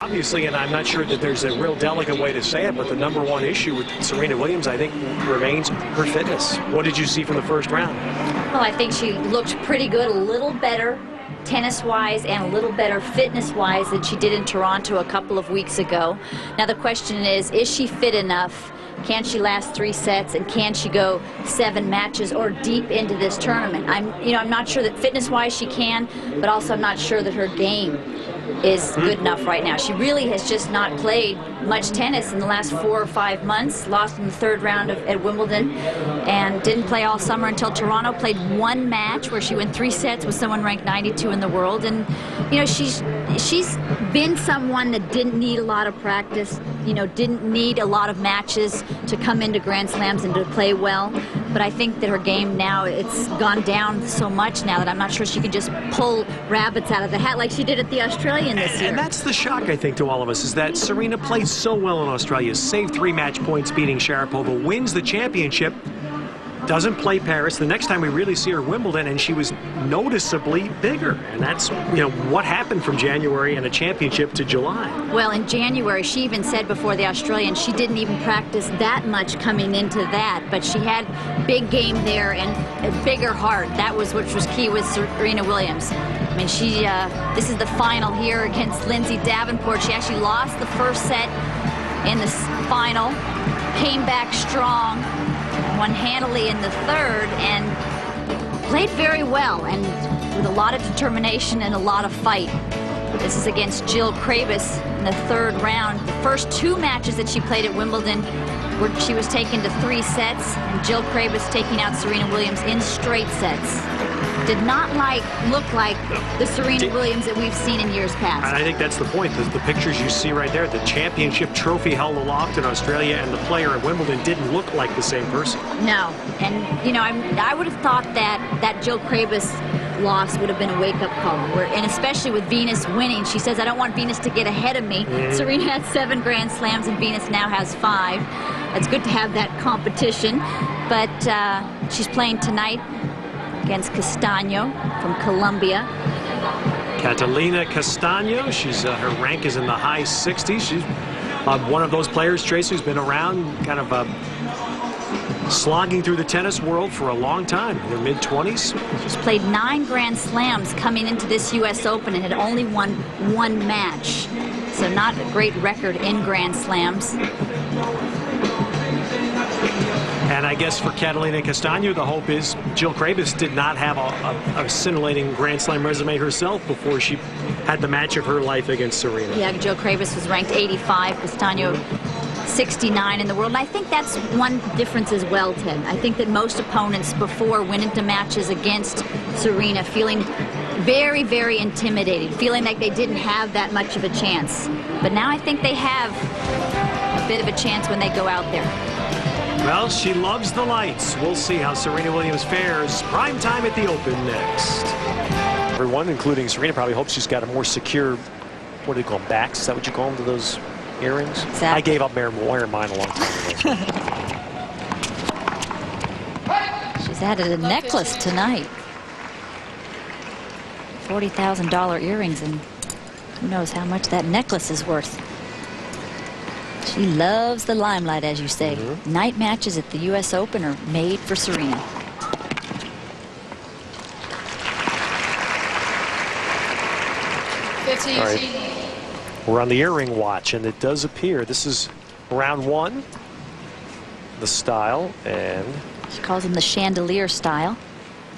obviously, and I'm not sure that there's a real delicate way to say it, but the #1 issue with Serena Williams, I think, remains her fitness. What did you see from the first round? Well, I think she looked pretty good, a little better tennis-wise and a little better fitness-wise than she did in Toronto a couple of weeks ago. Now the question is she fit enough? Can she last 3 sets, and can she go 7 matches or deep into this tournament? I'm not sure that fitness-wise she can, but also I'm not sure that her game is good enough right now. She really has just not played much tennis in the last 4 or 5 months. Lost in the 3rd round at Wimbledon, and didn't play all summer until Toronto. Played 1 match where she went 3 sets with someone ranked 92 in the world. And she's been someone that didn't need a lot of practice. Didn't need a lot of matches to come into Grand Slams and to play well. But I think that her game now, it's gone down so much now that I'm not sure she can just pull rabbits out of the hat like she did at the Australian this year. And that's the shock, I think, to all of us, is that Serena plays so well in Australia, saved 3 match points beating Sharapova, wins the championship, doesn't play Paris. The next time we really see her, Wimbledon, and she was noticeably bigger. And that's, what happened from January and a championship to July. Well, in January, she even said before the Australian she didn't even practice that much coming into that, but she had big game there and a bigger heart. That was which was key with Serena Williams. I mean, this is the final here against Lindsay Davenport. She actually lost the first set in the final, came back strong, won handily in the 3rd, and played very well, and with a lot of determination and a lot of fight. This is against Jill Krabus in the 3rd round. The first 2 matches that she played at Wimbledon, where she was taken to 3 sets, and Jill Krabus taking out Serena Williams in straight sets. Did not look like the Serena Williams that we've seen in years past. And I think that's the point. The pictures you see right there, the championship trophy held aloft in Australia, and the player at Wimbledon didn't look like the same person. No, and I would have thought that Jill Krabus loss would have been a wake-up call. And especially with Venus winning, she says, I don't want Venus to get ahead of me. Serena had 7 Grand Slams, and Venus now has 5. It's good to have that competition, but she's playing tonight against Castano from Colombia. Catalina Castano, her rank is in the high 60s. She's one of those players, Tracy, who's been around kind of slogging through the tennis world for a long time, in their mid-20s. She's played 9 Grand Slams coming into this U.S. Open and had only won 1 match. So not a great record in Grand Slams. And I guess for Catalina Castano, the hope is Jill Krabus did not have a scintillating Grand Slam resume herself before she had the match of her life against Serena. Yeah, Jill Krabus was ranked 85, Castano 69 in the world. And I think that's one difference as well, Ted. I think that most opponents before went into matches against Serena feeling very, very intimidated, feeling like they didn't have that much of a chance. But now I think they have a bit of a chance when they go out there. Well, she loves the lights. We'll see how Serena Williams fares. Prime time at the Open next. Everyone, including Serena, probably hopes she's got a more secure, what do you call them, backs? Is that what you call them, to those earrings? Exactly. I gave up wearing mine a long time ago. She's added a necklace tonight. $40,000 earrings, and who knows how much that necklace is worth. She loves the limelight, as you say. Night matches at the U.S. Open are made for Serena. All right. We're on the earring watch, and it does appear this is round 1, the style, and she calls them the chandelier style.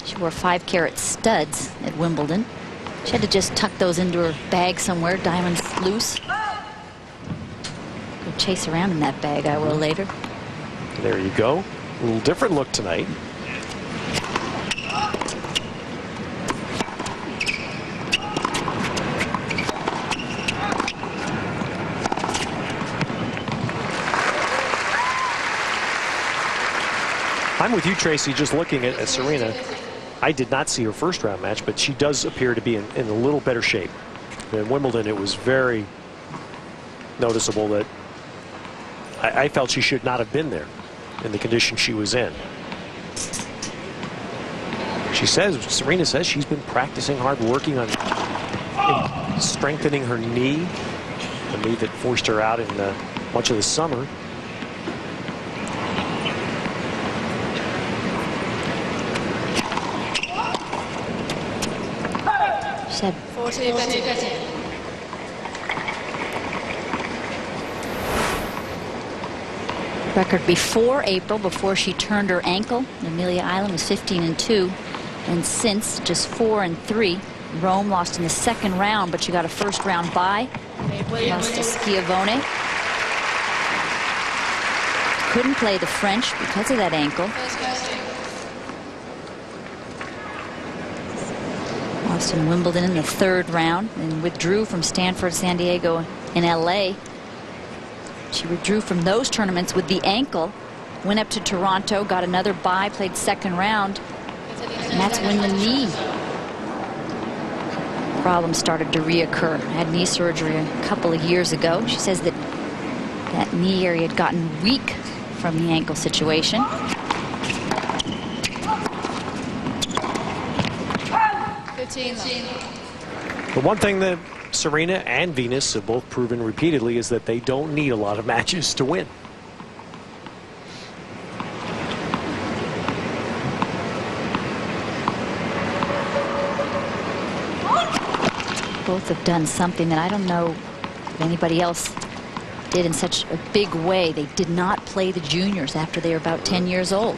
She wore 5-carat studs at Wimbledon. She had to just tuck those into her bag somewhere, diamonds loose. Go chase around in that bag, I will later. There you go. A little different look tonight. I'm with you, Tracy, just looking at Serena. I did not see her first round match, but she does appear to be in a little better shape. In Wimbledon, it was very noticeable that I felt she should not have been there in the condition she was in. Serena says she's been practicing hard, working on strengthening her knee. the knee that forced her out in much of the summer. She had 40-30. record before April, before she turned her ankle. Amelia Island was 15-2, and since just 4-3. Rome lost in the second round, but she got a first round bye. Lost to Schiavone. Couldn't play the French because of that ankle. Lost in Wimbledon in the third round and withdrew from Stanford, San Diego, and LA. She withdrew from those tournaments with the ankle. Went up to Toronto, got another bye, played second round, and that's when the knee problem started to reoccur. Had knee surgery a couple of years ago. She says that that knee area had gotten weak from the ankle situation. The one thing that Serena and Venus have both proven repeatedly is that they don't need a lot of matches to win. Both have done something that I don't know if anybody else did in such a big way. They did not play the juniors after they were about 10 years old.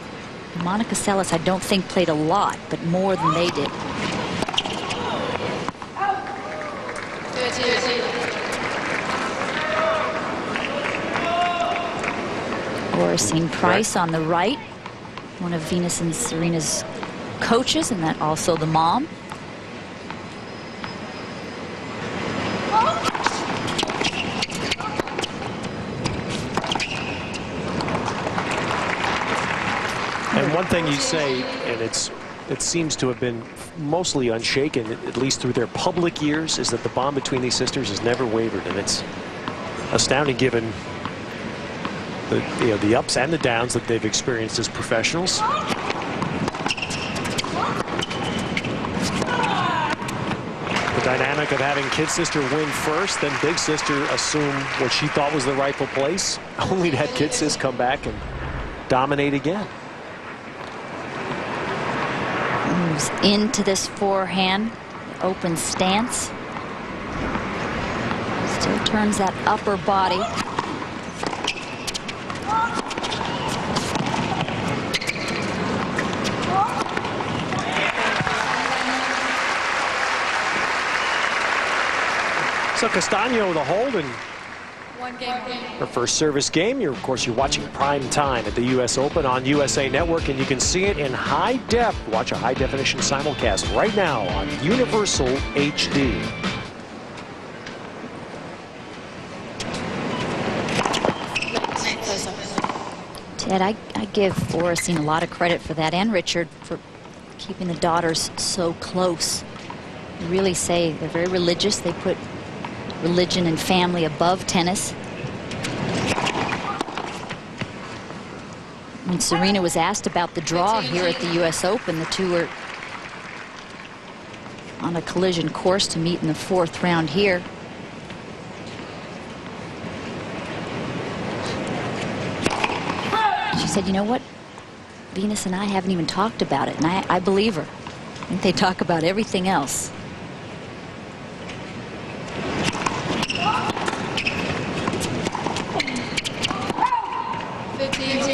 Monica Seles, I don't think, played a lot, but more than they did. Oracene Price on the right, one of Venus and Serena's coaches, and that also the mom. And one thing you say, and it seems to have been mostly unshaken, at least through their public years, is that the bond between these sisters has never wavered, and it's astounding given the ups and the downs that they've experienced as professionals. The dynamic of having kid sister win first, then big sister assume what she thought was the rightful place, only to have kid sis come back and dominate again. Moves into this forehand, open stance. Still turns that upper body. So Castano the hold in her first service game. Of course, you're watching prime time at the U.S. Open on USA Network, and you can see it in high def. Watch a high definition simulcast right now on Universal HD. Ted, I give Oracene a lot of credit for that, and Richard for keeping the daughters so close. I really say they're very religious. They put religion and family above tennis. When Serena was asked about the draw here at the U.S. Open, the two were on a collision course to meet in the fourth round here. She said, you know what? Venus and I haven't even talked about it, and I believe her. I think they talk about everything else.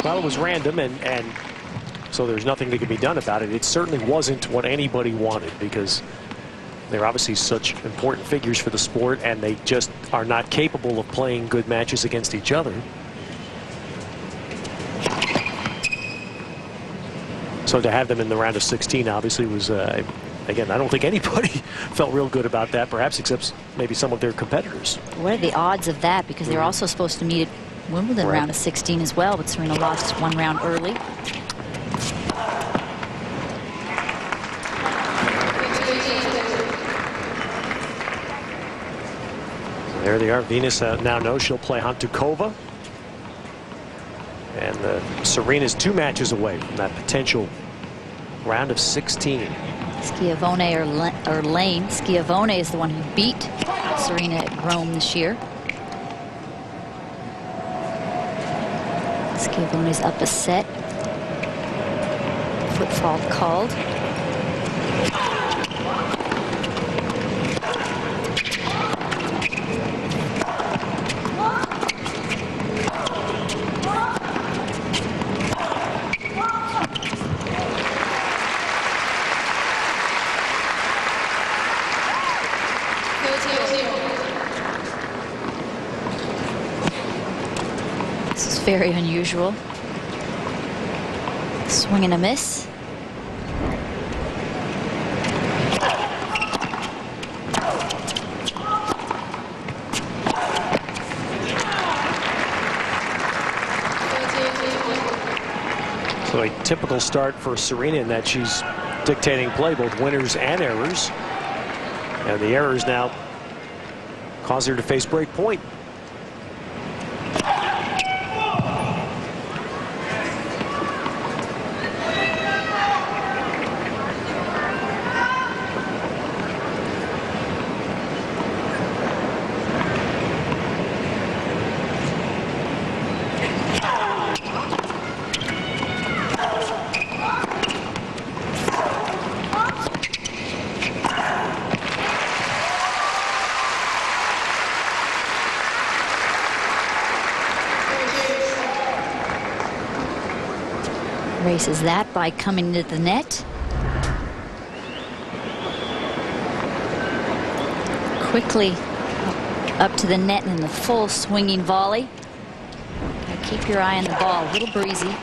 Well, it was random, and so there's nothing that can be done about it. It certainly wasn't what anybody wanted, because they're obviously such important figures for the sport, and they just are not capable of playing good matches against each other. So to have them in the round of 16 obviously was, again, I don't think anybody felt real good about that, perhaps except maybe some of their competitors. What are the odds of that? Because they're also supposed to meet at Wimbledon round of 16 as well, but Serena lost one round early. So there they are. Venus now knows she'll play Hantuchova. And Serena's 2 matches away from that potential round of 16. Schiavone or Lane. Schiavone is the one who beat Serena at Rome this year. Schiavone's up a set. Foot fault called. This is very unusual. Swing and a miss. So a typical start for Serena in that she's dictating play, both winners and errors. And the errors now cause her to face break point. Races that by coming to the net. Quickly up to the net and in the full swinging volley. Now keep your eye on the ball, a little breezy.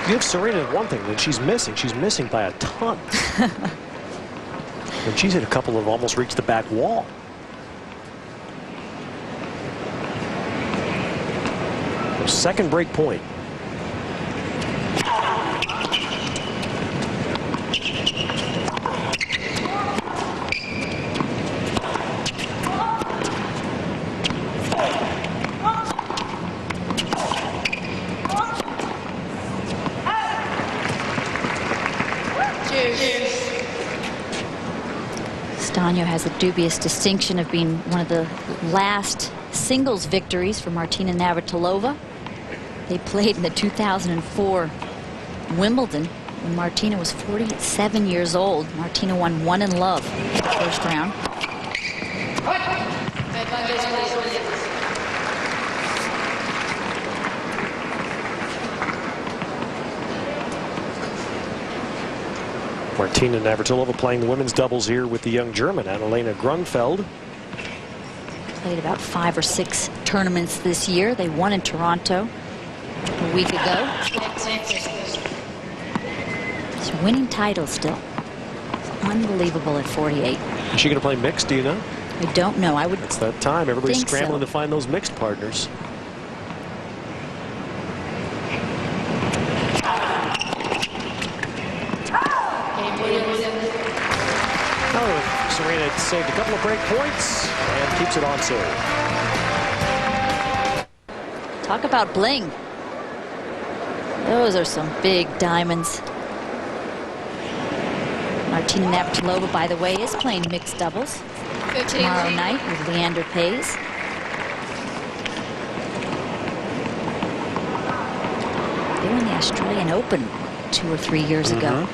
Give Serena one thing that she's missing. She's missing by a ton. And she's hit a couple of almost reached the back wall. Second break point. Castano has a dubious distinction of being one of the last singles victories for Martina Navratilova. They played in the 2004 Wimbledon when Martina was 47 years old. Martina won 1 in love first round. Martina Navratilova playing the women's doubles here with the young German Annalena Grunfeld. Played about 5 or 6 tournaments this year. They won in Toronto a week ago. She's winning titles still. It's unbelievable at 48. Is she going to play mixed, do you know? I don't know. I would. It's that time. Everybody's think scrambling so. to find those mixed partners. Oh, Serena saved a couple of break points and keeps it on serve. Talk about bling. Those are some big diamonds. Martina Navratilova, by the way, is playing mixed doubles tomorrow night with Leander Paes. They won the Australian Open 2 or 3 years ago.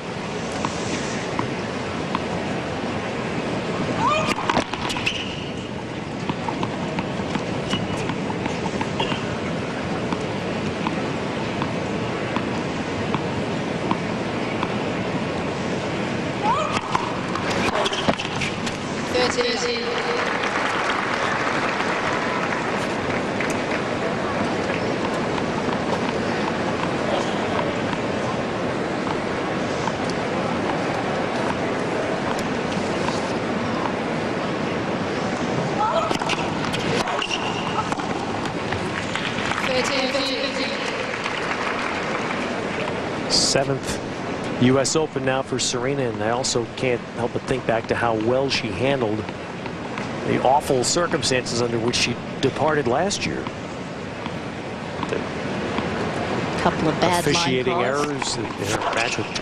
Seventh U.S. Open now for Serena, and I also can't help but think back to how well she handled the awful circumstances under which she departed last year. Couple of bad officiating line calls. errors in her match with, in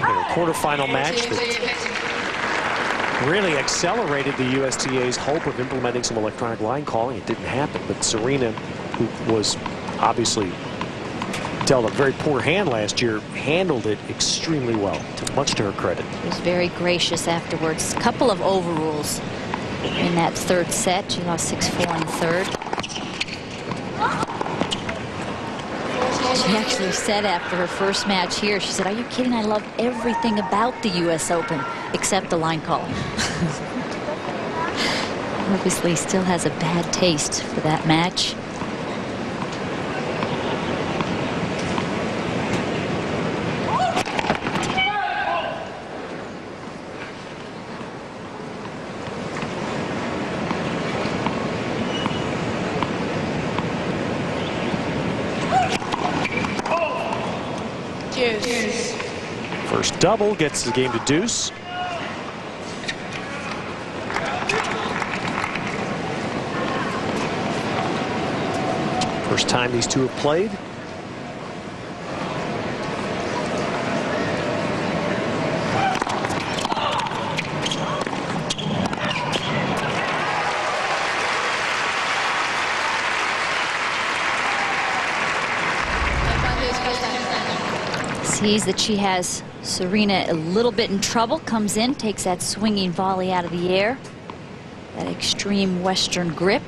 her quarterfinal match that really accelerated the USTA's hope of implementing some electronic line calling. It didn't happen, but Serena, who was obviously dealt a very poor hand last year, handled it extremely well, much to her credit. She was very gracious afterwards. A couple of overrules in that third set. She lost 6-4 in the third. She actually said after her first match here, she said, "Are you kidding? I love everything about the U.S. Open except the line calling." Obviously still has a bad taste for that match. First double gets the game to deuce. First time these two have played. Sees that she has Serena a little bit in trouble, comes in, takes that swinging volley out of the air. That extreme Western grip.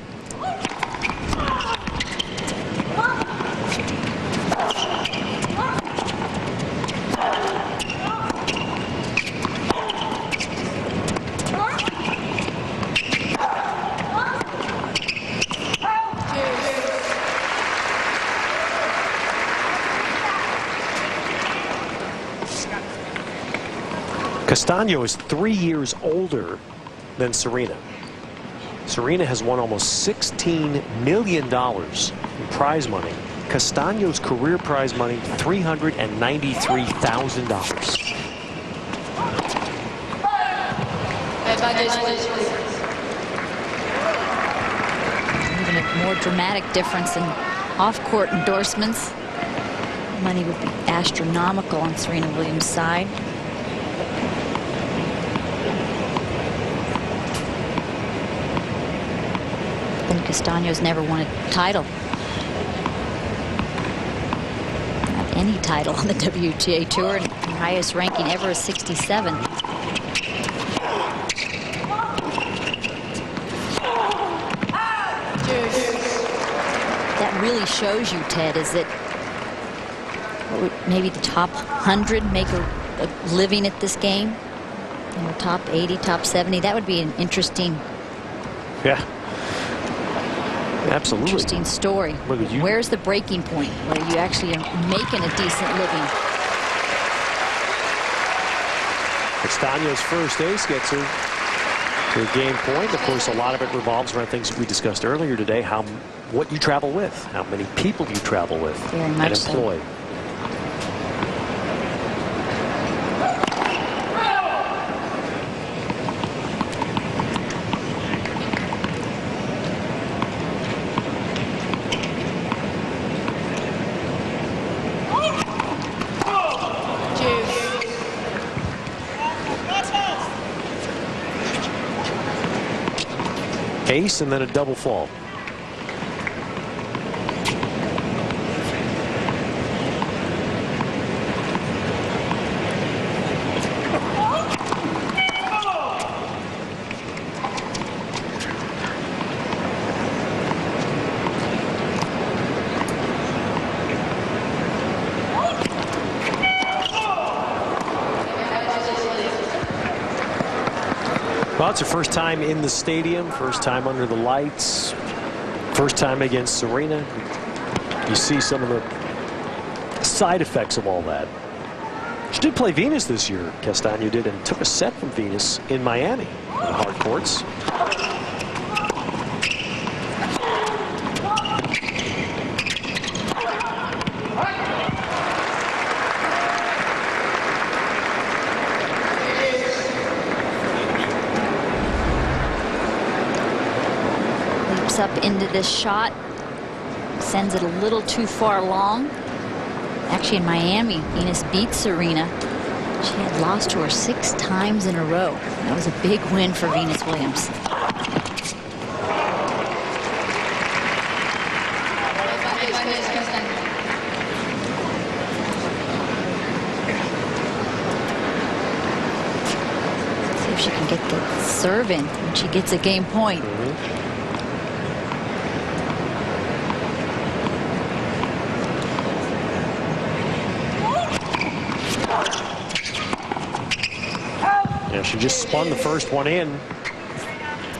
Castano is 3 years older than Serena. Serena has won almost $16 million in prize money. Castano's career prize money, $393,000. Even a more dramatic difference in off-court endorsements. Money would be astronomical on Serena Williams' side. Castano's never won a title. Not any title on the WTA Tour, and her highest ranking ever is 67. That really shows you, Ted, is that maybe the top 100 make a living at this game? You know, top 80, top 70, that would be an interesting. Yeah. Absolutely. Interesting story. Where's the breaking point where you actually are making a decent living? Castano's first ace gets her to a game point. Of course, a lot of it revolves around things that we discussed earlier today. What you travel with, how many people you travel with, very much and employ. So. Ace and then a double fault. Well, it's her first time in the stadium, first time under the lights, first time against Serena. You see some of the side effects of all that. She did play Venus this year, Castano did, and took a set from Venus in Miami on the hard courts. Up into this shot, sends it a little too far long. Actually, in Miami, Venus beat Serena She had lost to her 6 times in a row. That was a big win for Venus Williams. See if she can get the serve in when she gets a game point. Yeah, she just spun the first one in.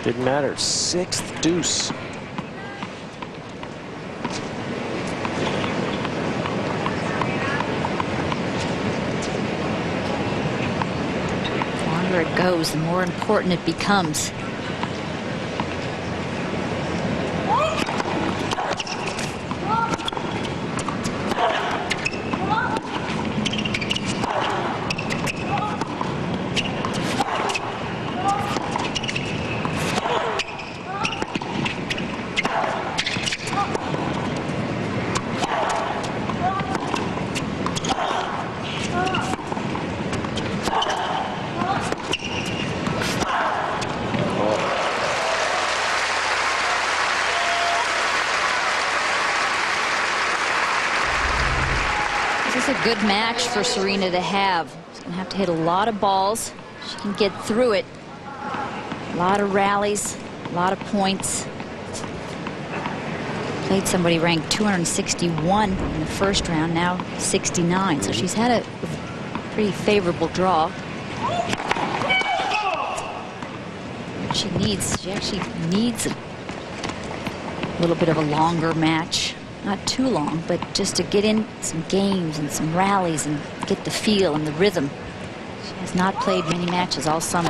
Didn't matter. 6th deuce. The longer it goes, the more important it becomes. This is a good match for Serena to have. She's going to have to hit a lot of balls. She can get through it. A lot of rallies, a lot of points. Played somebody ranked 261 in the first round, now 69. So she's had a pretty favorable draw. She actually needs a little bit of a longer match. Not too long, but just to get in some games and some rallies and get the feel and the rhythm. She has not played many matches all summer.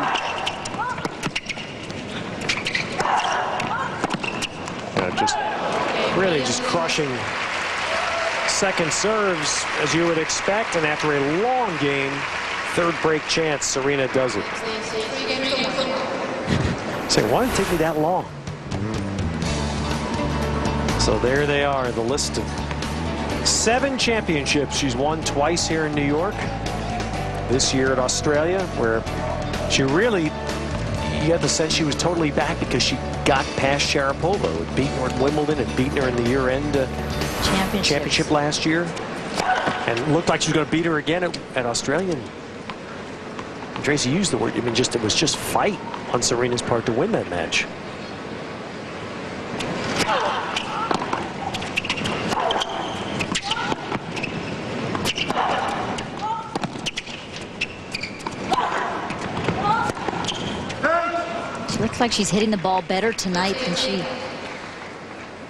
Yeah, just really just crushing second serves as you would expect, and after a long game, 3rd break chance, Serena does it. Say, why did it take me that long? So there they are, the list of 7 championships. She's won twice here in New York. This year at Australia, where she really, you had the sense she was totally back because she got past Sharapova, had beaten her at Wimbledon, and beaten her in the year-end championship last year. And it looked like she was going to beat her again at Australia. And Tracy used the word, I mean, it was just fight on Serena's part to win that match. Looks like she's hitting the ball better tonight than she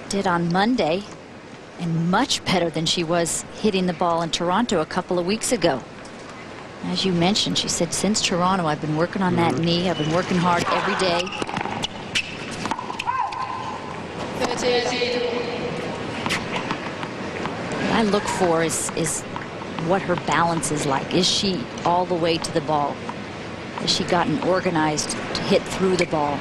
did on Monday, and much better than she was hitting the ball in Toronto a couple of weeks ago. As you mentioned, she said, since Toronto, I've been working on that knee. I've been working hard every day. What I look for is what her balance is like. Is she all the way to the ball? Has she gotten organized to hit through the ball?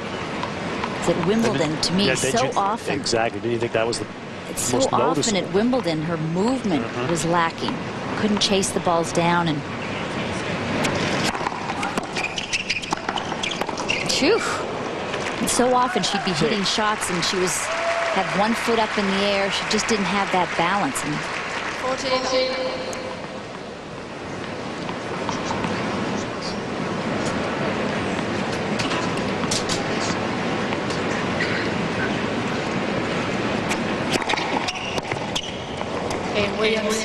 At Wimbledon, to me, so often. Exactly. Did you think that was the It's most so often noticeable? at Wimbledon, her movement was lacking. Couldn't chase the balls down, and phew. And so often she'd be hitting shots, and she had one foot up in the air. She just didn't have that balance. And 14. Williams.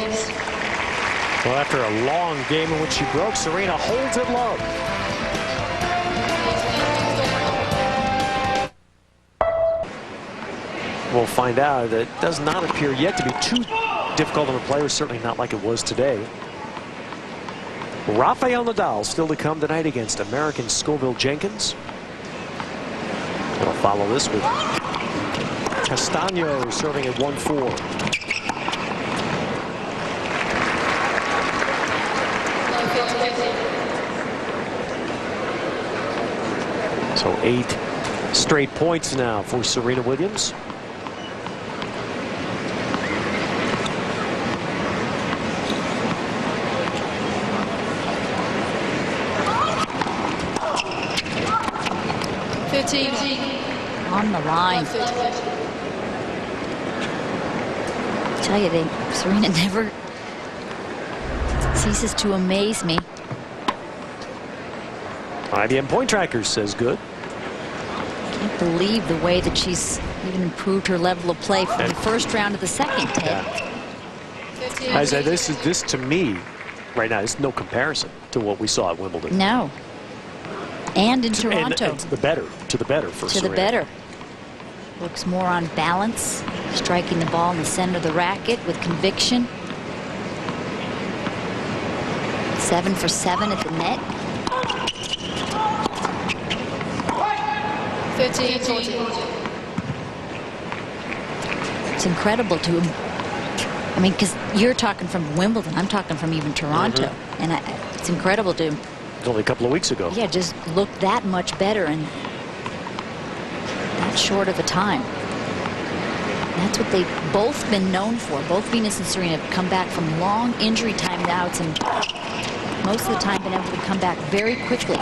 Well, after a long game in which she broke, Serena holds it low. We'll find out that it does not appear yet to be too difficult of a player, certainly not like it was today. Rafael Nadal still to come tonight against American Scoville Jenkins. We'll follow this with Castano serving at 1-4. So 8 straight points now for Serena Williams. On the line. I tell you, Serena never ceases to amaze me. IBM Point Tracker says good. Can't believe the way that she's even improved her level of play from the first round to the second. I said this to me right now is no comparison to what we saw at Wimbledon. No. And in Toronto. And to the better for Serena. To the better. Looks more on balance, striking the ball in the center of the racket with conviction. 7 for 7 at the net. 13-14. It's incredible to, I mean, because you're talking from Wimbledon, I'm talking from even Toronto, and it's incredible to. It was only a couple of weeks ago. Yeah, just look that much better in that short of a time. And that's what they've both been known for. Both Venus and Serena have come back from long injury timeouts and most of the time been able to come back very quickly.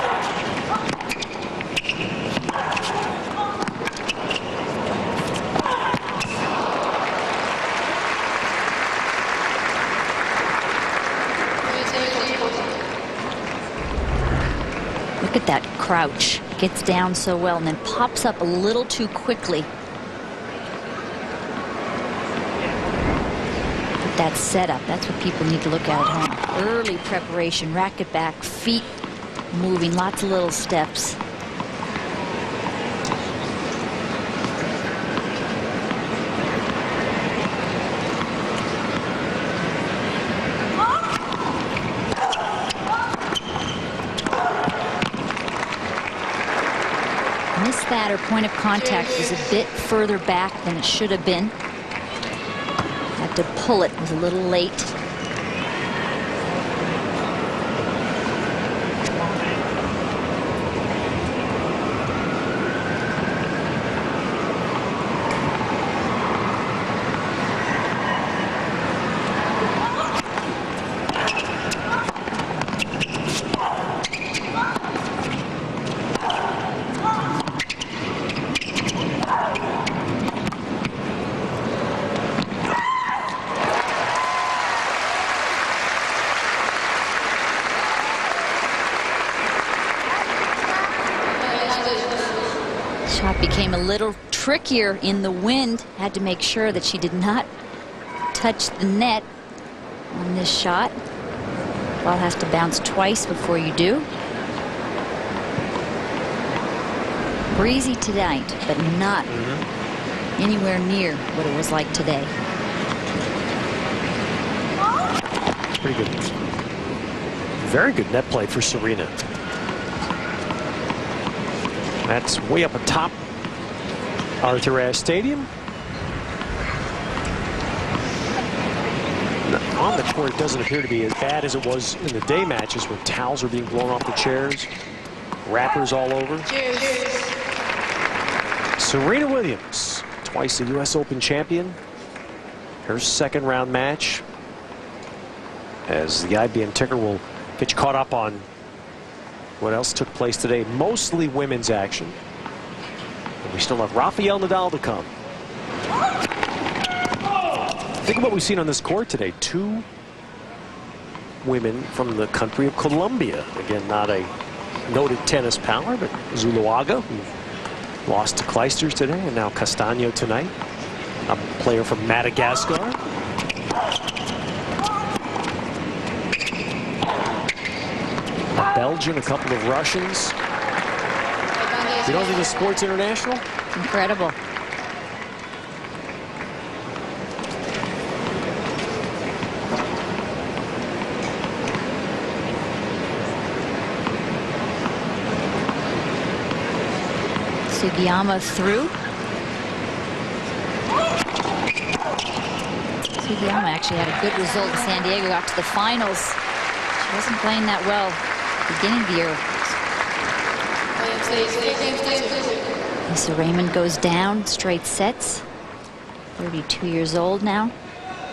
Look at that crouch. Gets down so well and then pops up a little too quickly. But that setup, that's what people need to look at home. Early preparation, racket back, feet moving, lots of little steps. Missed that. Her point of contact was a bit further back than it should have been. Had to pull it. It was a little late. Shot became a little trickier in the wind. Had to make sure that she did not touch the net on this shot. Ball has to bounce twice before you do. Breezy tonight, but not anywhere near what it was like today. Pretty good. Very good net play for Serena. That's way up atop Arthur Ashe Stadium. On the court, it doesn't appear to be as bad as it was in the day matches when towels are being blown off the chairs, wrappers all over. Serena Williams, twice the U.S. Open champion. Her second round match. As the IBM ticker will get you caught up on what else took place today. Mostly women's action. And we still have Rafael Nadal to come. Think of what we've seen on this court today. 2 women from the country of Colombia. Again, not a noted tennis power, but Zuluaga, who lost to Clijsters today, and now Castano tonight. A player from Madagascar. A Belgian, a couple of Russians. You don't think the sport's international? Incredible. Sugiyama through. Sugiyama actually had a good result in San Diego, got to the finals. She wasn't playing that well beginning of the year. Lisa Raymond goes down, straight sets. 32 years old now.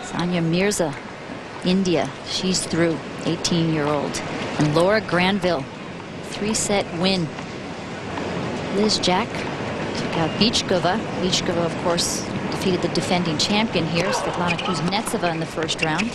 Sania Mirza, India, she's through, 18-year-old. And Laura Granville, 3-set win. Liz Jack took out Bichkova. Bichkova, of course, defeated the defending champion here, Svetlana Kuznetsova, in the first round.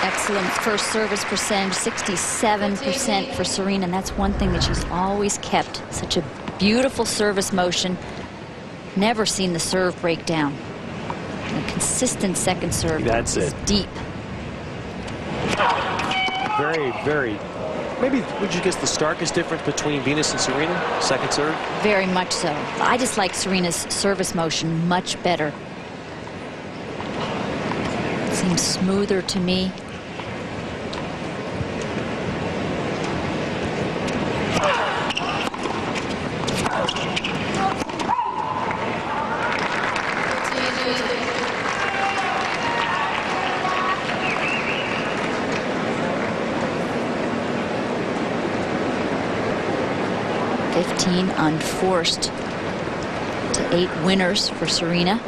Excellent first service percentage, 67% for Serena, and that's one thing that she's always kept. Such a beautiful service motion. Never seen the serve break down. A consistent second serve. That's it. Deep. Very, very. Maybe would you guess the starkest difference between Venus and Serena? Second serve? Very much so. I just like Serena's service motion much better. It seems smoother to me. Unforced to 8 winners for Serena.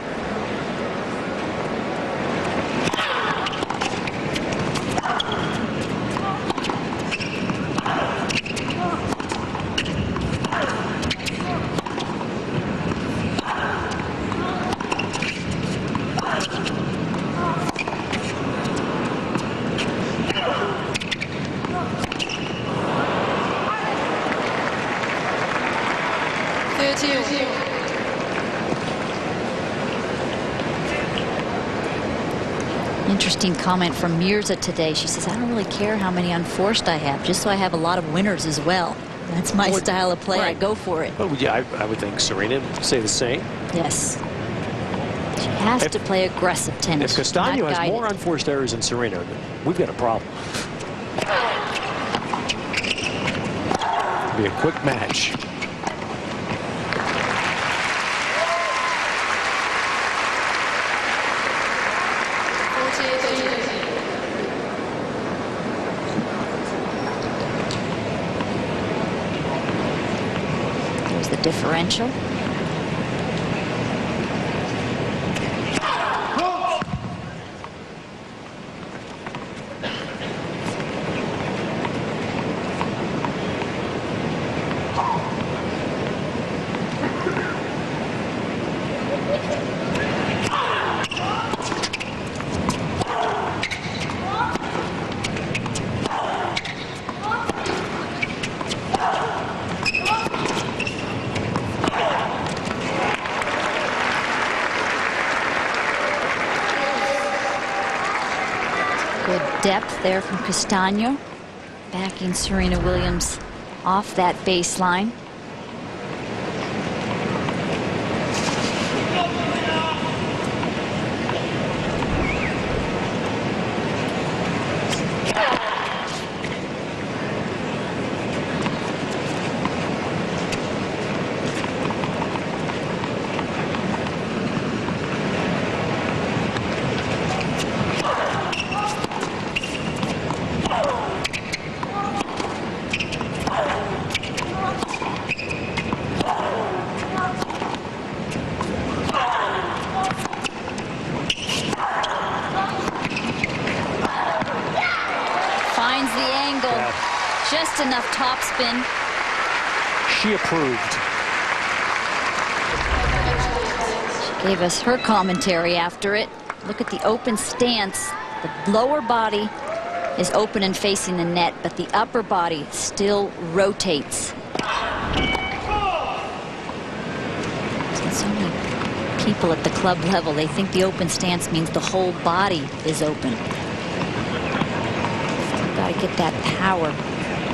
Interesting comment from Mirza today. She says, I don't really care how many unforced I have, just so I have a lot of winners as well. That's my style of play. Right. I go for it. Oh, yeah, I would think Serena would say the same. Yes. She has to play aggressive tennis. If Castano has more unforced errors than Serena, we've got a problem. It'll be a quick match. Differential. Depth there from Castano, backing Serena Williams off that baseline. Just enough topspin. She approved. She gave us her commentary after it. Look at the open stance. The lower body is open and facing the net, but the upper body still rotates. So many people at the club level, they think the open stance means the whole body is open. Still got to get that power.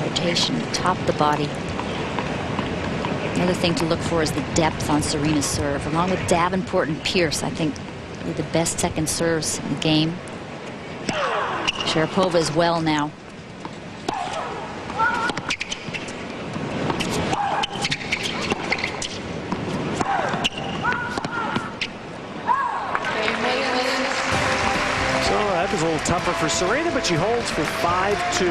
Rotation atop the body. Another thing to look for is the depth on Serena's serve. Along with Davenport and Pierce, I think they're the best second serves in the game. Sharapova as well now. is a little tougher for Serena, but she holds for 5-2.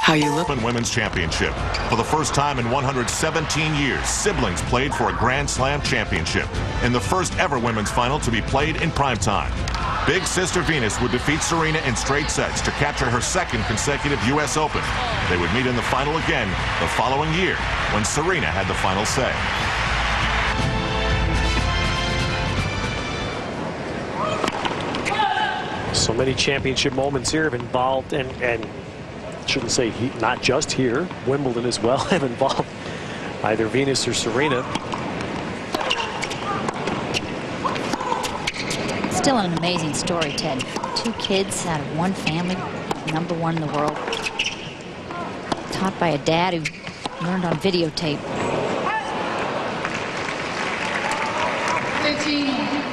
How you look? Women's Championship. For the first time in 117 years, siblings played for a Grand Slam championship in the first ever women's final to be played in primetime. Big sister Venus would defeat Serena in straight sets to capture her second consecutive U.S. Open. They would meet in the final again the following year when Serena had the final say. So many championship moments here have involved, and shouldn't say not just here, Wimbledon as well have involved either Venus or Serena. Still an amazing story, Ted. 2 kids out of 1 family, #1 in the world. Taught by a dad who learned on videotape. 13.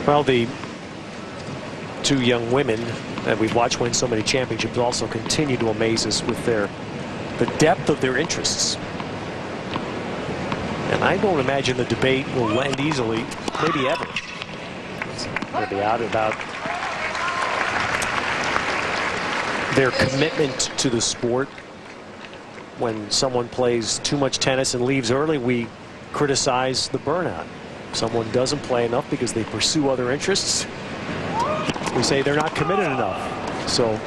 Well, the 2 young women that we've watched win so many championships also continue to amaze us with the depth of their interests. And I don't imagine the debate will end easily, maybe ever. They'll be out about their commitment to the sport. When someone plays too much tennis and leaves early, we criticize the burnout. If someone doesn't play enough because they pursue other interests, we say they're not committed enough. So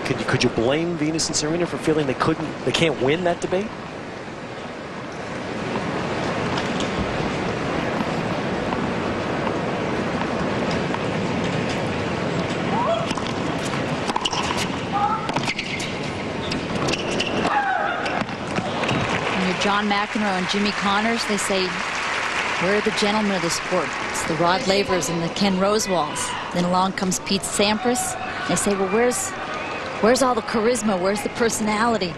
could you blame Venus and Serena for feeling they can't win that debate? When you're John McEnroe and Jimmy Connors, they say, where are the gentlemen of the sport? It's the Rod Lavers and the Ken Rosewalls. Then along comes Pete Sampras. They say, well, where's all the charisma? Where's the personality?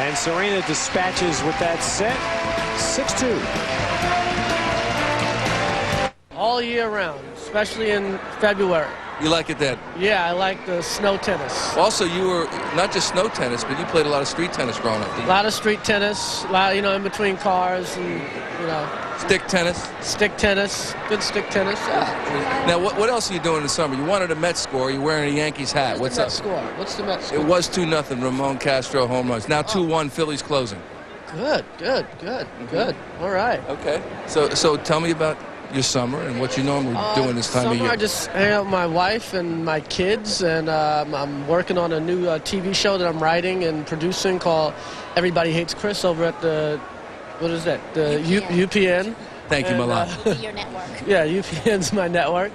And Serena dispatches with that set, 6-2. All year round, especially in February. You like it then? Yeah, I like the snow tennis. Also, you were not just snow tennis, but you played a lot of street tennis growing up. A lot of street tennis, a lot, in between cars and, Stick tennis? Stick tennis, good stick tennis. Yeah. Now, what else are you doing in the summer? You wanted a Mets score. You're wearing a Yankees hat. What's the Mets score? What's the Mets score? It was 2-0, Ramon Castro home runs. Now 2-1, Phillies closing. Good. All right. Okay. So tell me about your summer and what you normally doing this time of year. I just hang out with my wife and my kids, and I'm working on a new TV show that I'm writing and producing called Everybody Hates Chris over at the, what is that? The UPN. Thank you, Milan. Your network. Yeah, UPN's my network.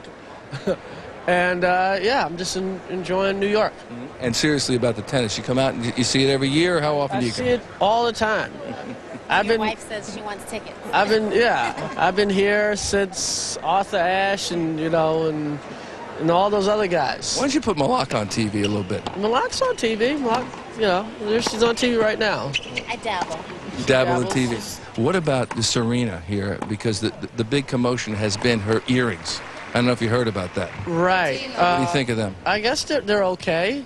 And I'm just enjoying New York. And seriously about the tennis, you come out and you see it every year, or how often do you I come? see it all the time. Your wife says she wants tickets. I've been here since Arthur Ashe and and all those other guys. Why don't you put Malak on TV a little bit? Malak's on TV. Malak you know, she's on TV right now. I dabble. Dabble in TV. What about Serena here? Because the big commotion has been her earrings. I don't know if you heard about that. Right. What do you think of them? I guess they're okay.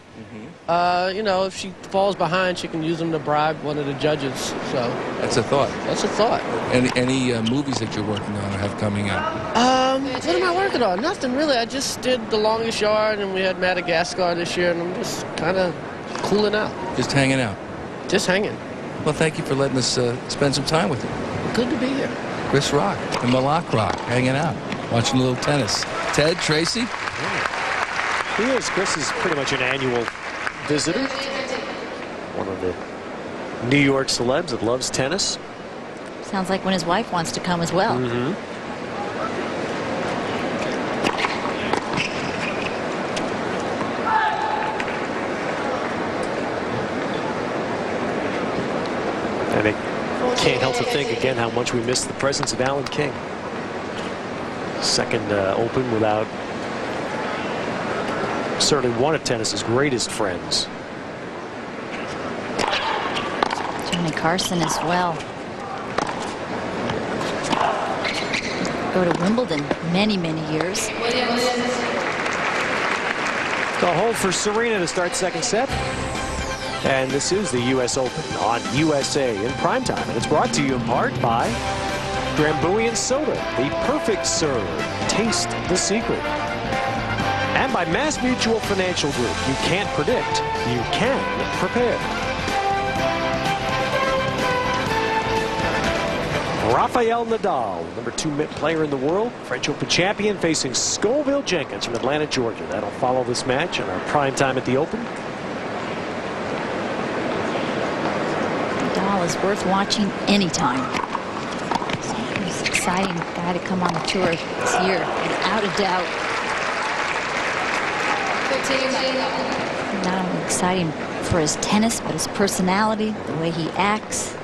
You know, if she falls behind, she can use them to bribe one of the judges. So That's a thought. that's a thought. Any movies that you're working on or have coming out? What am I working on? Nothing really. I just did The Longest Yard, and we had Madagascar this year, and I'm just kind of cooling out, Just hanging out. just hanging. Well, thank you for letting us spend some time with you. Good to be here. Chris Rock and Malak Rock hanging out, watching a little tennis. Ted, Tracy? He is. Chris is pretty much an annual visitor. One of the New York celebs that loves tennis. Sounds like when his wife wants to come as well. And I can't help but think again how much we miss the presence of Alan King. Second Open without certainly one of tennis's greatest friends. Johnny Carson as well. Go to Wimbledon many, many years. The hold for Serena to start second set. And this is the U.S. Open on USA in primetime. And it's brought to you in part by Drambuie Soda, the perfect serve. Taste the secret. And by Mass Mutual Financial Group. You can't predict, you can prepare. Rafael Nadal, number 2 player in the world, French Open champion, facing Scoville Jenkins from Atlanta, Georgia. That'll follow this match on our primetime at the Open. Nadal is worth watching anytime. He's an exciting guy to come on the tour this year, without a doubt. Not only exciting for his tennis, but his personality, the way he acts.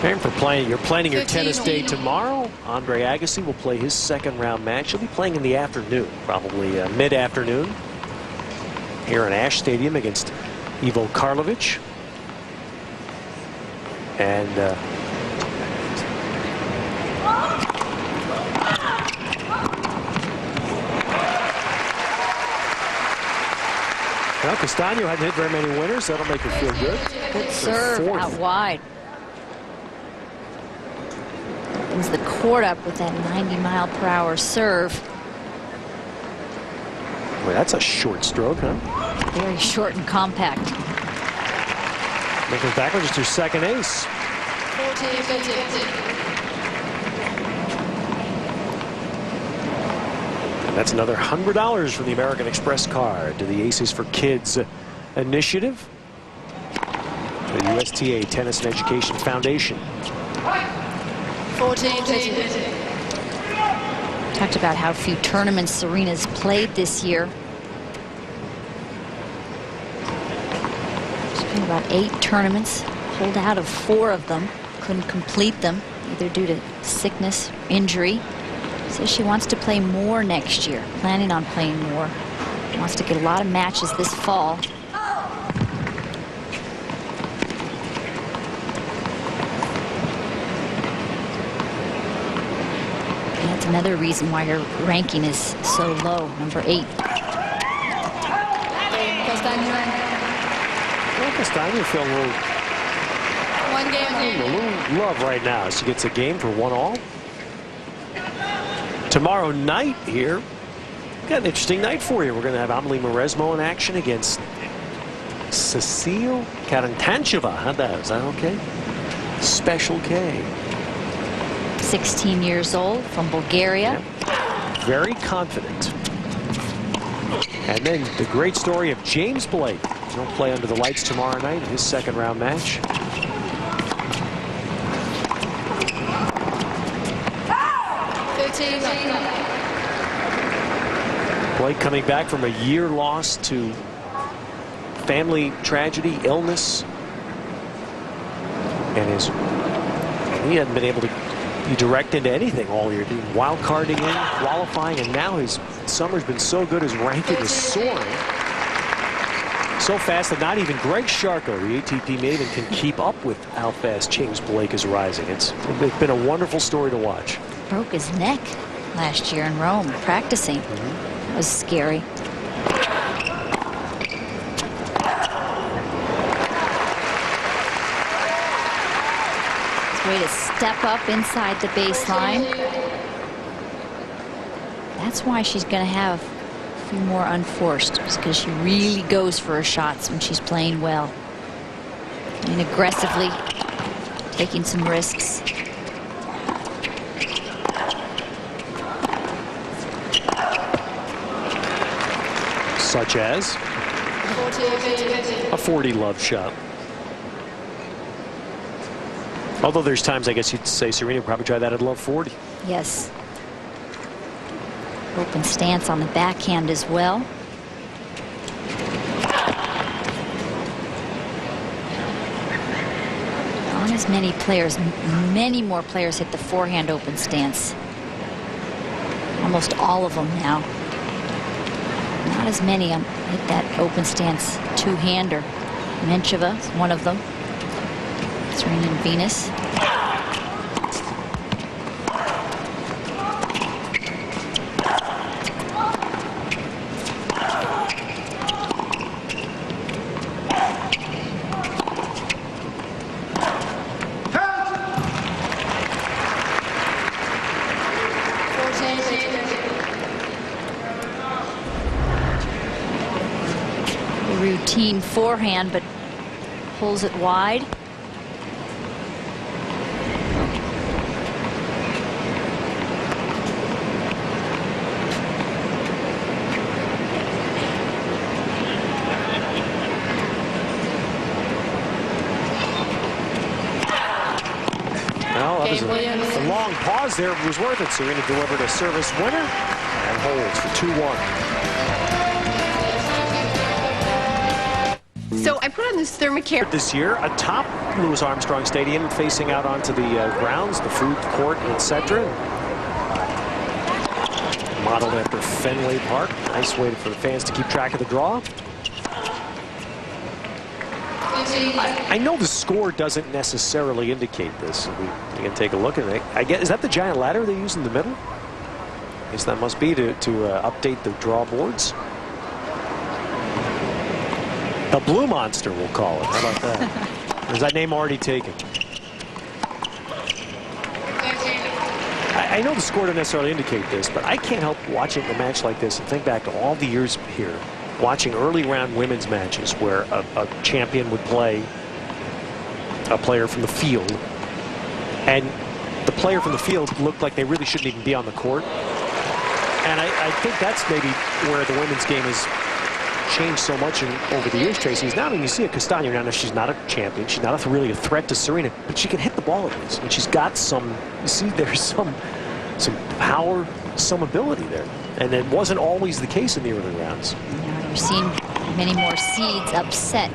And for playing, you're planning your tennis day tomorrow. Andre Agassi will play his second round match. He'll be playing in the afternoon, probably mid-afternoon, here in Ash Stadium against Ivo Karlovic. And well, Castano hadn't hit very many winners. That'll make her feel good. Good serve fourth. out wide. Opens the court up with that 90-mile-per-hour serve. Boy, that's a short stroke, huh? Very short and compact. Nicholas Backlund just her second ace. And that's another $100 from the American Express card to the Aces for Kids initiative. The USTA Tennis and Education Foundation. Talked about how few tournaments Serena's played this year. She's played about 8 tournaments, pulled out of 4 of them, couldn't complete them, either due to sickness, injury. Says she wants to play more next year, planning on playing more. Wants to get a lot of matches this fall. That's another reason why her ranking is so low, number 8. Well, Castano feeling a little love right now. She gets a game for 1-all. Tomorrow night here, got an interesting night for you. We're going to have Amelie Mauresmo in action against Cecile Karantancheva. Is that okay? Special K. 16 years old, from Bulgaria. Yep. Very confident. And then the great story of James Blake. He'll play under the lights tomorrow night in his second round match. Blake coming back from a year loss to family tragedy, illness, and he hadn't been able to be direct into anything all year. Wild carding in, qualifying, and now his summer's been so good. His ranking is soaring so fast that not even Greg Sharko, the ATP maven, can keep up with how fast James Blake is rising. It's been a wonderful story to watch. Broke his neck last year in Rome practicing. That was scary. Way to step up inside the baseline. That's why she's going to have a few more unforced, because she really goes for her shots when she's playing well and aggressively taking some risks. Such as a 40 love shot. Although there's times, I guess you'd say Serena would probably try that at love 40. Yes. Open stance on the backhand as well. Not as many players, many more players hit the forehand open stance. Almost all of them now. Not as many hit that open stance two-hander. Mencheva is one of them. Serena and Venus. A routine forehand, but pulls it wide. A long pause there was worth it. Serena delivered a service winner and holds for 2-1. So I put on this thermocare This year, atop Louis Armstrong Stadium, facing out onto the grounds, the food court, etc. Modeled after Fenway Park. Nice way for the fans to keep track of the draw. I know the score doesn't necessarily indicate this. We can take a look at it. I guess, is that the giant ladder they use in the middle? I guess that must be to update the draw boards. The Blue Monster, we'll call it. How about that? Is that name already taken? I know the score doesn't necessarily indicate this, but I can't help watching a match like this and think back to all the years here, watching early round women's matches where a champion would play a player from the field, and the player from the field looked like they really shouldn't even be on the court. And I think that's maybe where the women's game has changed so much over the years, Tracy. Is now when you see a Castano, now she's not a champion, she's not really a threat to Serena, but she can hit the ball at least, and she's got some. You see, there's some power, some ability there, and it wasn't always the case in the early rounds. Now you're seeing many more seeds upset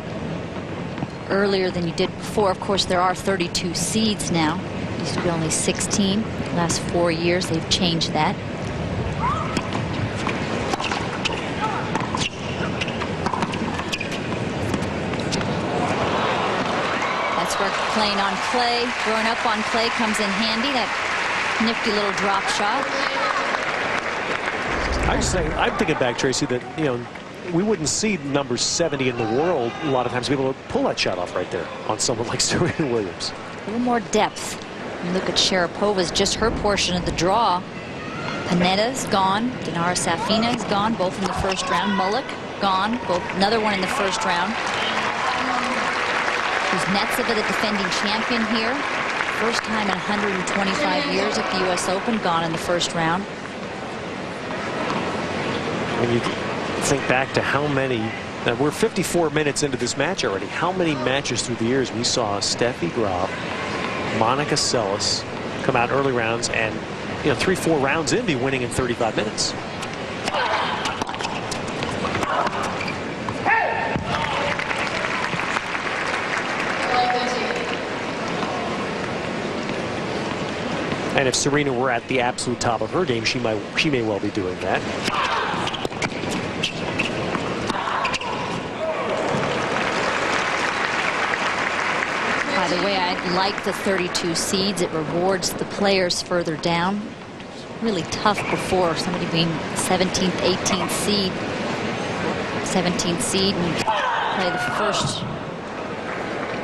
earlier than you did before. Of course, there are 32 seeds now. Used to be only 16. The last 4 years, they've changed that. That's where playing on clay, growing up on clay comes in handy. That nifty little drop shot. I'm thinking back, Tracy, that, you know, we wouldn't see number 70 in the world a lot of times be able to pull that shot off right there on someone like Serena Williams. A little more depth. You look at Sharapova's, just her portion of the draw. Panetta's gone. Dinara Safina is gone, both in the first round. Mullick gone, both, another one in the first round. Kuznetsova, the defending champion here. First time in 125 years at the U.S. Open, gone in the first round. When you think back to how many, we're 54 minutes into this match already, how many matches through the years we saw Steffi Graf, Monica Seles come out early rounds and, you know, 3-4 rounds in be winning in 35 minutes. And if Serena were at the absolute top of her game, she may well be doing that. By the way, I like the 32 seeds. It rewards the players further down. Really tough before, somebody being 17th, 18th seed. 17th seed and play the first,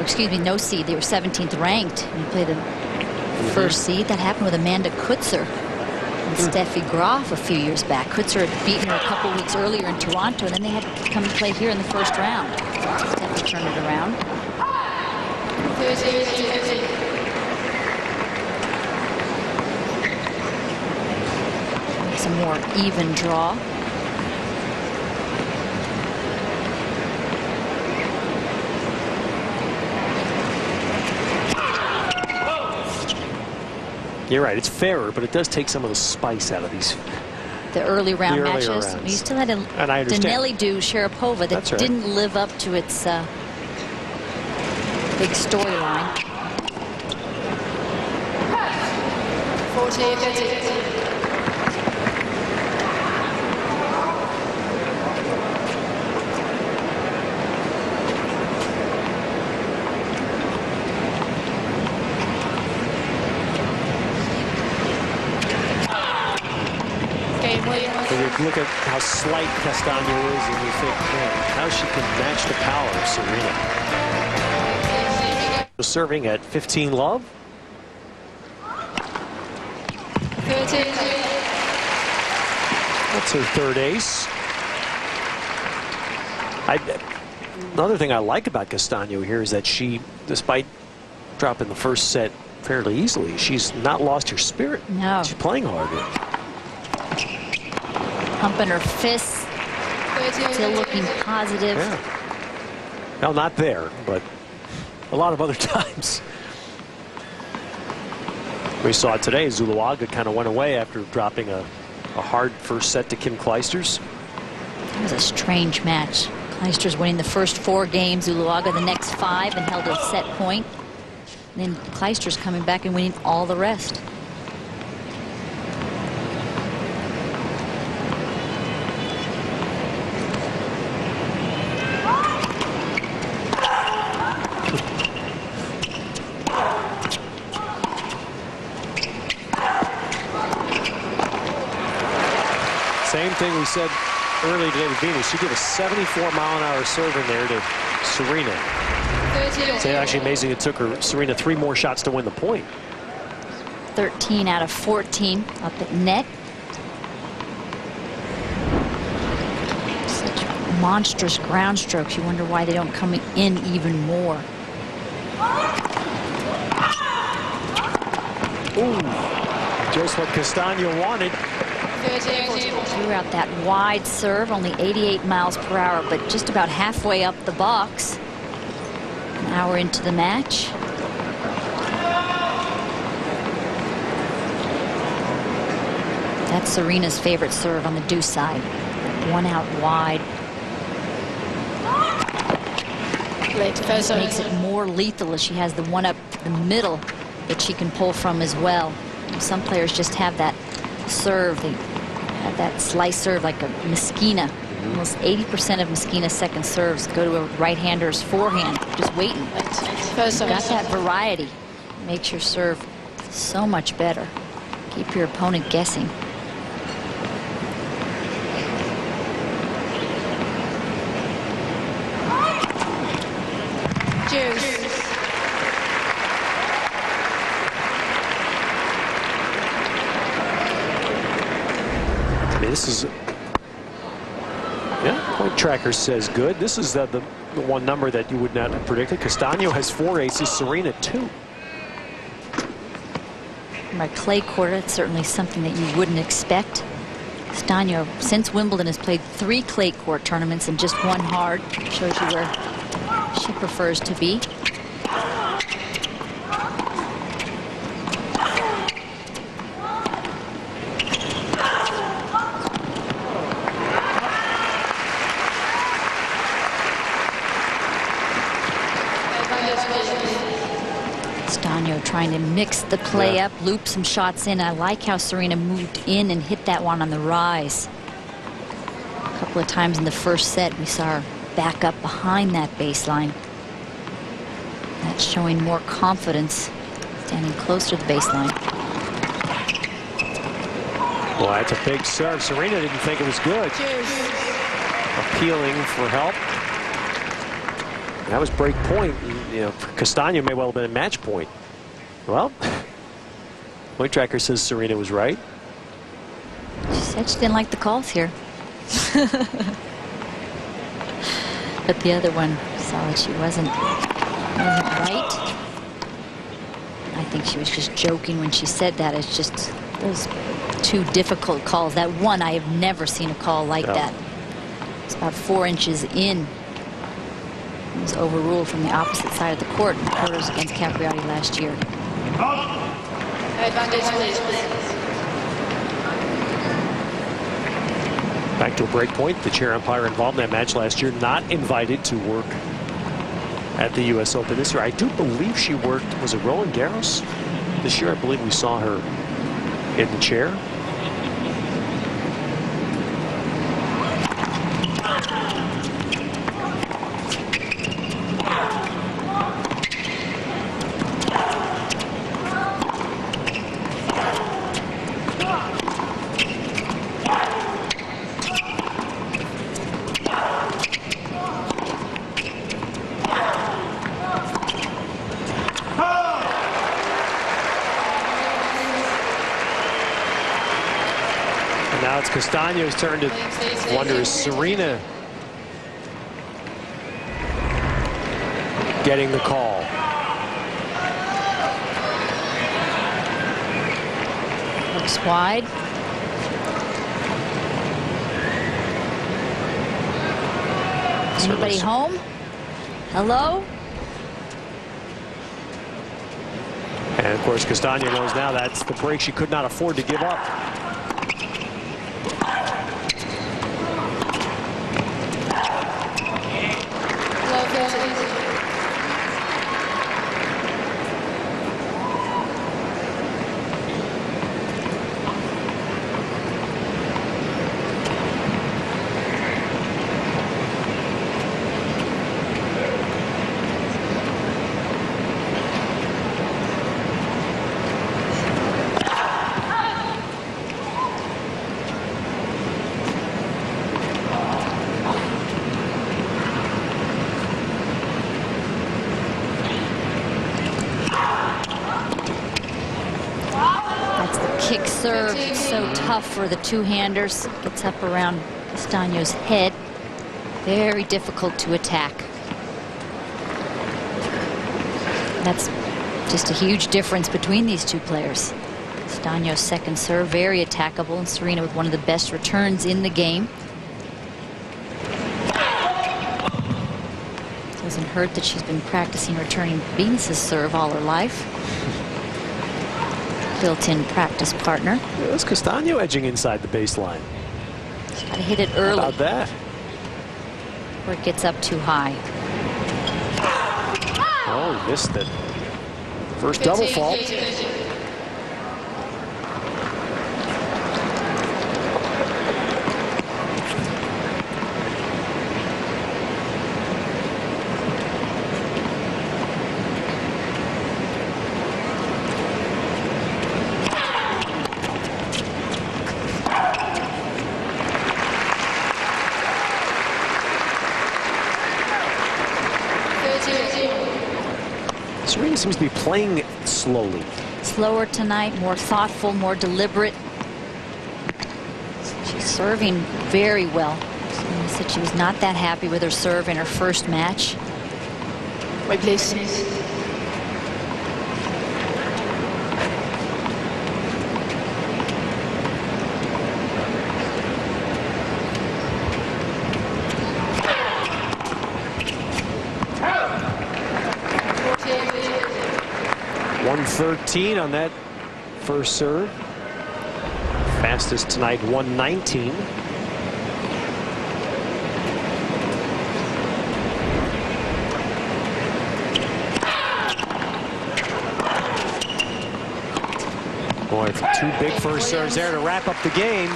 excuse me, no seed. They were 17th ranked and play the first seed. That happened with Amanda Kutzer and Steffi Graf a few years back. Kutzer had beaten her a couple weeks earlier in Toronto, and then they had to come and play here in the first round. Steffi turned it around. Some more even draw. You're right, it's fairer, but it does take some of the spice out of these. The early round The earlier matches. rounds. You still had a And I understand. Danelli do Sharapova that That's right. didn't live up to its big storyline. 40-30. But you look at how slight Castano is, and you think, man, how she can match the power of Serena. Serving at 15 love. That's her third ace. Another thing I like about Castano here is that she, despite dropping the first set fairly easily, she's not lost her spirit. No. She's playing hard. Pumping her fists. Still looking positive. Yeah. Well, not there, but a lot of other times. We saw it today. Zuluaga kind of went away after dropping a hard first set to Kim Clijsters. It was a strange match. Clijsters winning the first 4 games, Zuluaga the next 5, and held a set point. And then Clijsters coming back and winning all the rest. Same thing we said earlier today with Venus. She gave a 74-mile-an-hour serve in there to Serena. It's actually amazing it took her Serena 3 more shots to win the point. 13 out of 14 up at net. Such monstrous ground strokes. You wonder why they don't come in even more. Ooh, just what Castano wanted. Threw out that wide serve, only 88 miles per hour, but just about halfway up the box. An hour into the match. That's Serena's favorite serve on the deuce side. One out wide. Makes it more lethal as she has the one up the middle that she can pull from as well. Some players just have that serve. They have that slice serve like a Meskina. Almost 80% of Meskina's second serves go to a right-hander's forehand, just waiting. Got that variety. Makes your serve so much better. Keep your opponent guessing. This is, yeah, point tracker says good. This is the one number that you would not have predicted. Castano has 4 aces, Serena 2. From a clay court, it's certainly something that you wouldn't expect. Castano, since Wimbledon, has played 3 clay court tournaments and just 1 hard. Shows you where she prefers to be. trying to mix the play up, loop some shots in. I like how Serena moved in and hit that one on the rise. A couple of times in the first set, we saw her back up behind that baseline. That's showing more confidence, standing close to the baseline. Well, that's a big serve. Serena didn't think it was good. Appealing for help. That was break point. You know, Castano may well have been a match point. Well, point tracker says Serena was right. She said she didn't like the calls here. But the other one saw that she wasn't right. I think she was just joking when she said that. It's just those two difficult calls. That one, I have never seen a call like that. It's about 4 inches in. It was overruled from the opposite side of the court in the quarters against Capriati last year. Back to a break point. The chair umpire involved in that match last year not invited to work at the U.S. Open this year. I do believe she worked, was it Roland Garros? This year I believe we saw her in the chair. Now it's Castano's turn to wonder, is Serena getting the call? Looks wide. Anybody home? Hello? And of course Castano knows now that's the break she could not afford to give up. Kick serve, so tough for the two-handers. Gets up around Castano's head. Very difficult to attack. That's just a huge difference between these two players. Castano's second serve, very attackable, and Serena with one of the best returns in the game. Doesn't hurt that she's been practicing returning Venus's serve all her life. Built-in practice partner. There's Castano edging inside the baseline. She's got to hit it early. How about that? Where it gets up too high. Oh, missed it. First double fault. Serena seems to be playing slowly. Slower tonight, more thoughtful, more deliberate. She's serving very well. Serena said she was not that happy with her serve in her first match. Wait, please. .113 on that first serve. Fastest tonight, 119. Boy, 2 big first serves there to wrap up the game.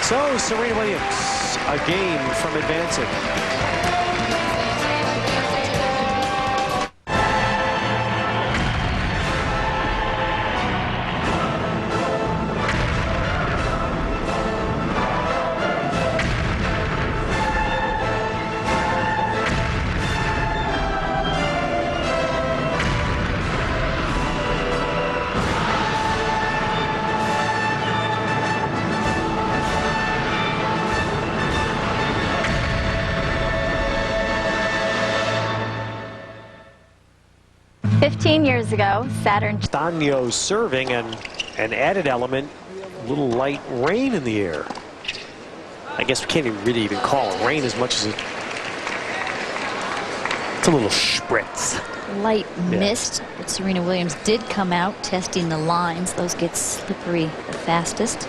So Serena Williams, a game from advancing. Years ago, Saturn. Castano serving, and an added element, a little light rain in the air. I guess we can't really call it rain as much as it's a little spritz. Light mist, but Serena Williams did come out testing the lines. Those get slippery the fastest.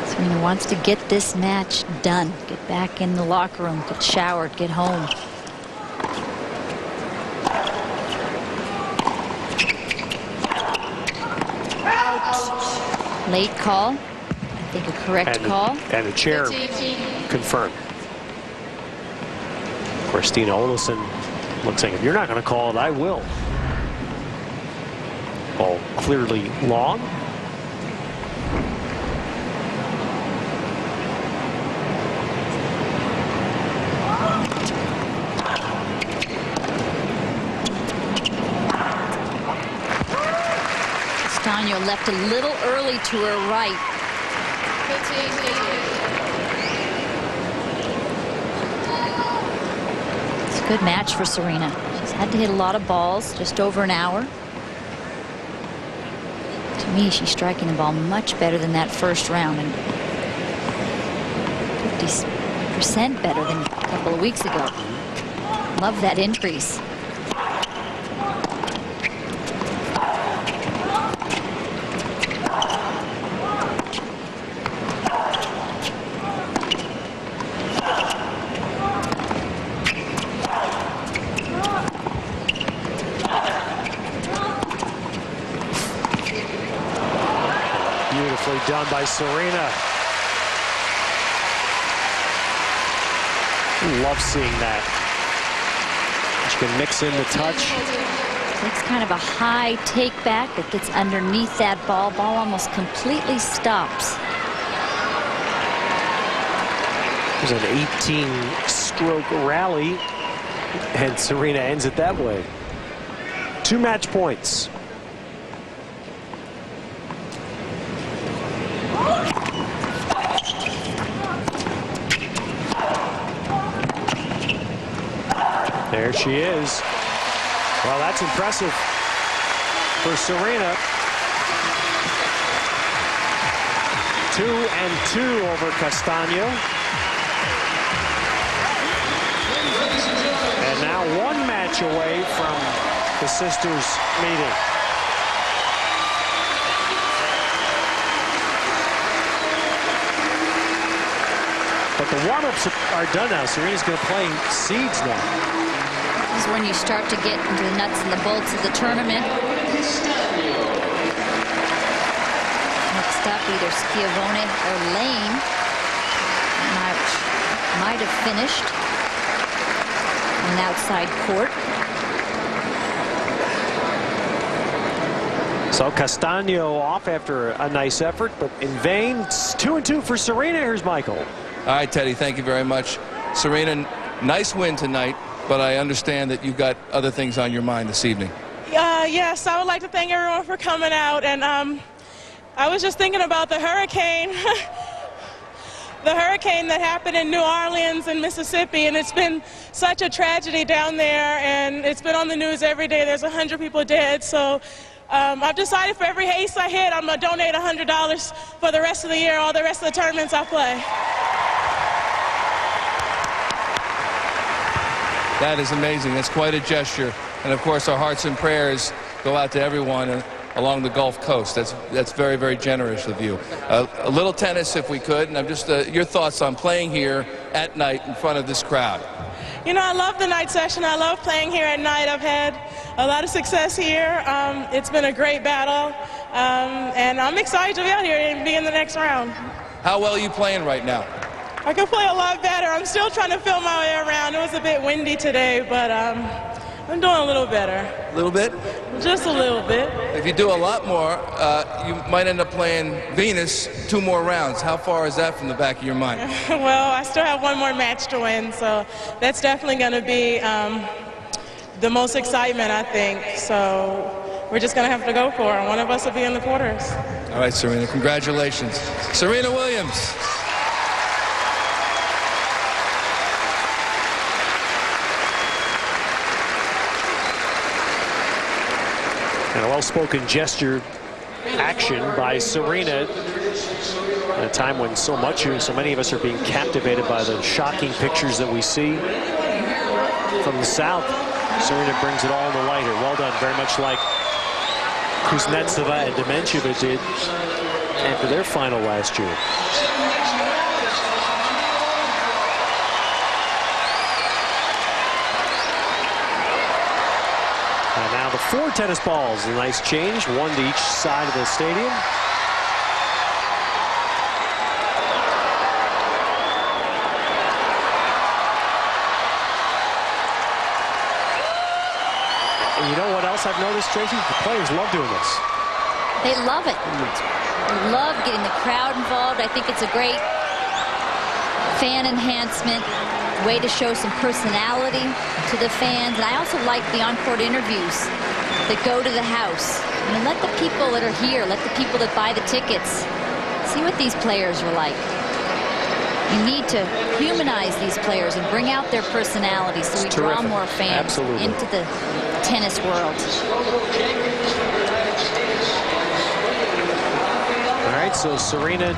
Serena wants to get this match done. Get back in the locker room, get showered, get home. Late call. I think a correct call. And a chair confirmed. Christina Olesen looks like, if you're not going to call it, I will. Ball clearly long. Castano left a little early to her right. It's a good match for Serena. She's had to hit a lot of balls, just over an hour. To me, she's striking the ball much better than that first round, and 50% better than a couple of weeks ago. Love that increase. Beautifully done by Serena. Love seeing that. She can mix in the touch. Takes kind of a high take back that gets underneath that ball. Ball almost completely stops. There's an 18-stroke rally, and Serena ends it that way. 2 match points. There she is. Well, that's impressive for Serena. 2-2 over Castano. And now 1 match away from the sisters meeting. But the warm-ups are done now. Serena's going to play seeds now. This is when you start to get into the nuts and the bolts of the tournament. Next up, either Schiavone or Lane. Might have finished on an outside court. So Castano off after a nice effort, but in vain. It's 2-2 for Serena. Here's Michael. All right, Teddy, thank you very much. Serena, nice win tonight, but I understand that you've got other things on your mind this evening. Yes, I would like to thank everyone for coming out. And I was just thinking about the hurricane, the hurricane that happened in New Orleans and Mississippi, and it's been such a tragedy down there, and it's been on the news every day. There's 100 people dead. So I've decided for every ace I hit, I'm going to donate $100 for the rest of the year, all the rest of the tournaments I play. That is amazing. That's quite a gesture. And, of course, our hearts and prayers go out to everyone along the Gulf Coast. That's very, very generous of you. A little tennis, if we could. And I'm just your thoughts on playing here at night in front of this crowd. You know, I love the night session. I love playing here at night. I've had a lot of success here. It's been a great battle. And I'm excited to be out here and be in the next round. How well are you playing right now? I could play a lot better. I'm still trying to feel my way around. It was a bit windy today, but I'm doing a little better. A little bit? Just a little bit. If you do a lot more, you might end up playing Venus 2 more rounds. How far is that from the back of your mind? Well, I still have 1 more match to win, so that's definitely going to be the most excitement, I think. So we're just going to have to go for it. One of us will be in the quarters. All right, Serena, congratulations. Serena Williams. And a well-spoken gesture action by Serena at a time when so many of us are being captivated by the shocking pictures that we see from the South. Serena brings it all to light here. Well done, very much like Kuznetsova and Demencheva did after their final last year. And now the 4 tennis balls. A nice change, 1 to each side of the stadium. And you know what else I've noticed, Tracy? The players love doing this. They love it. They love getting the crowd involved. I think it's a great fan enhancement, way to show some personality to the fans. And I also like the on-court interviews that go to the house. I mean, let the people that are here, let the people that buy the tickets, see what these players are like. You need to humanize these players and bring out their personalities so we draw more fans into the tennis world. All right, so Serena,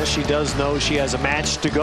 she does know she has a match to go.